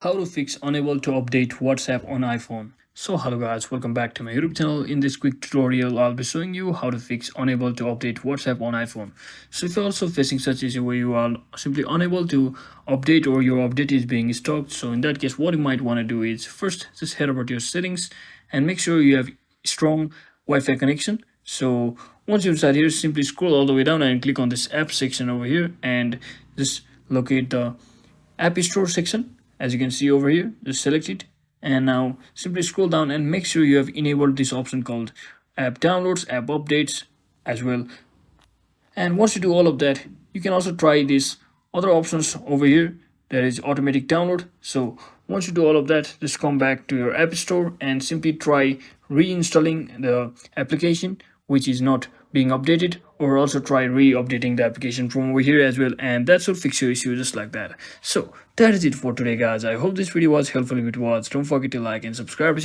How to fix unable to update WhatsApp on iPhone. So hello guys, welcome back to my YouTube channel. In this quick tutorial, I'll be showing you how to fix unable to update WhatsApp on iPhone. So if you're also facing such issue where you are simply unable to update or your update is being stopped, so in that case what you might want to do is first just head over to your settings and make sure you have strong Wi-Fi connection. So once you decide here, simply scroll all the way down and click on this app section over here and just locate the app store section. As you can see over here, just select it and now simply scroll down and make sure you have enabled this option called app downloads, app updates as well. And once you do all of that, you can also try these other options over here. There is automatic download. So once you do all of that, just come back to your app store and simply try reinstalling the application which is not being updated, or also try re-updating the application from over here as well, and that should fix your issue just like that. So that is it for today guys. I hope this video was helpful. If it was, don't forget to like and subscribe.